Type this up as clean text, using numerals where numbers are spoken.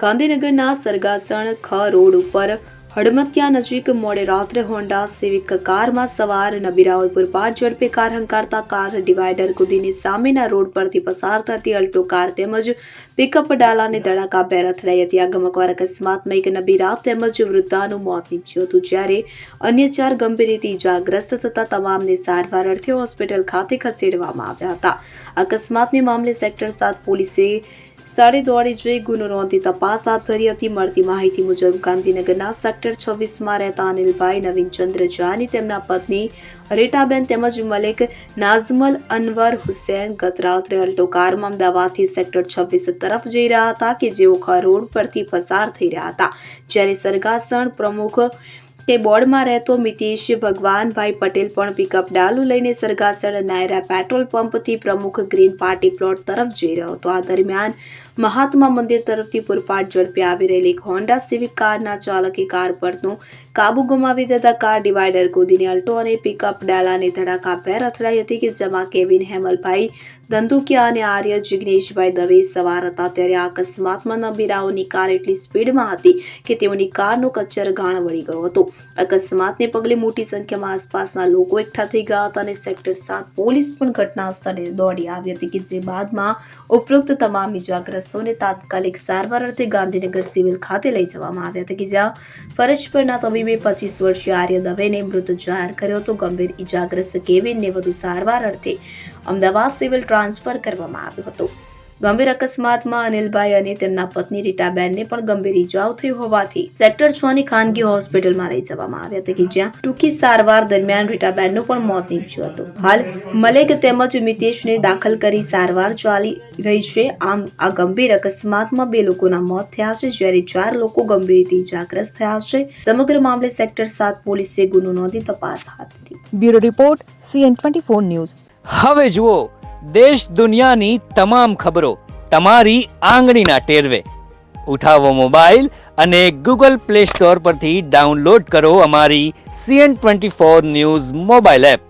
ગાંધીનગરના સરગાસણ ખ રોડ ઉપર હડમતિયા નજીક મોડે રાત્રે હોન્ડા સિવિક કારમાં સવાર નબીરાઓ પૂરપાટ ઝડપે કાર હંકારતા કાર ડિવાઈડર કૂદીને સામેના રોડ પરથી પસાર થતી અલ્ટો કાર તેમજ પિકઅપ ડાલાને ધડાકાભેર અથડાઈ હતી। આ ગમકવાર અકસ્માતમાં એક નબીરા તેમજ વૃદ્ધાનું મોત નીપજ્યું હતું, જ્યારે અન્ય 4 ગંભીર રીતે ઇજાગ્રસ્ત થતા તમામને સારવાર અર્થે હોસ્પિટલ ખાતે ખસેડવામાં આવ્યા હતા। અકસ્માતને મામલે સેક્ટર 7 પોલીસે સ્થળે દોડી જઈ ગુનો નોંધી તપાસ હાથ ધરી હતી। મળતી માહિતી મુજબ ગાંધીનગરના સેક્ટર 26માં રહેતા અનિલભાઈ નવીનચંદ્ર જાની તેમના પત્ની રીટાબેન તેમજ મલેક નાઝમલ અનવર હુસૈન ગત રાત્રે અલ્ટો કારમાં અમદાવાદથી સેક્ટર 26 તરફ જઈ રહ્યા હતા કે જેઓ ખ રોડ પરથી પસાર થઈ રહ્યા હતા, જ્યારે સરગાસણ પ્રમુખ તે બોર્ડમાં રહેતો મિતેશ ભગવાનભાઈ પટેલ પણ પિકઅપ ડાલુ લઈને સરગાસણ નાયરા પેટ્રોલ પંપથી પ્રમુખ ગ્રીન પાર્ટી પ્લોટ તરફ જઈ રહ્યો હતો। આ દરમિયાન મહાત્મા મંદિર તરફથી પૂરપાટ ઝડપે આવી રહેલી એક હોન્ડા સિવિક કારના ચાલકે કાર પરનો કાબુ ગુમાવી દેતા કાર ડિવાઈડર કૂદીને અલ્ટો અને પિકઅપ ડાલાને ધડાકાભેર અથડાઈ હતી કે જેમાં કેવિન હેમલભાઈ ધંધુકિયા અને આર્ય જિગ્નેશભાઈ દવે સવાર હતા। ત્યારે આ અકસ્માતમાં નબીરાઓની કાર એટલી સ્પીડમાં હતી કે તેઓની કારનો કચ્ચરગાણ વળી ગયો હતો। અકસ્માતને પગલે મોટી સંખ્યામાં આસપાસના લોકો એકઠા થઈ ગયા હતા અને સેક્ટર 7 પોલીસ પણ ઘટના સ્થળે દોડી આવી હતી કે જે બાદમાં ઉપરોક્ત તમામ ઇજાગ્રસ્તોને તાત્કાલિક સારવાર અર્થે ગાંધીનગર સિવિલ ખાતે લઈ જવામાં આવ્યા હતા કે જ્યાં ફરજ પરના તબીબે 25 વર્ષીય આર્ય દવેને મૃત જાહેર કર્યો હતો। ગંભીર ઇજાગ્રસ્ત કેવિનને વધુ સારવાર અર્થે અમદાવાદ સિવિલ ટ્રાન્સફર કરવામાં આવ્યો હતો। ગંભીર અકસ્માતમાં અનિલભાઈ અને તેમના પત્ની રીટાબેનને પણ ગંભીર ઇજાઓ થઈ હોવાથી સેક્ટર 6 ની ખાનગી હોસ્પિટલમાં લઈ જવામાં આવ્યા હતા કે જ્યાં ટૂંકી સારવાર દરમિયાન રીટાબેનનું પણ મોત નીપજ્યું હતું। હાલ મલેક તેમજ મિતેશને દાખલ કરી સારવાર ચાલી રહી છે। આમ આ ગંભીર અકસ્માતમાં 2 લોકોના મોત થયા છે, જ્યારે 4 લોકો ગંભીર રીતે ઇજાગ્રસ્ત થયા છે। સમગ્ર મામલે સેક્ટર 7 પોલીસે ગુનો નોંધી તપાસ હાથ ધરી। Bureau report CN24 news. હવે જુઓ દેશ દુનિયાની તમામ ખબરો તમારી આંગળીના ટેરવે। ઉઠાવો મોબાઈલ અને Google Play Store પરથી ડાઉનલોડ કરો અમારી CN24 ન્યૂઝ મોબાઈલ એપ।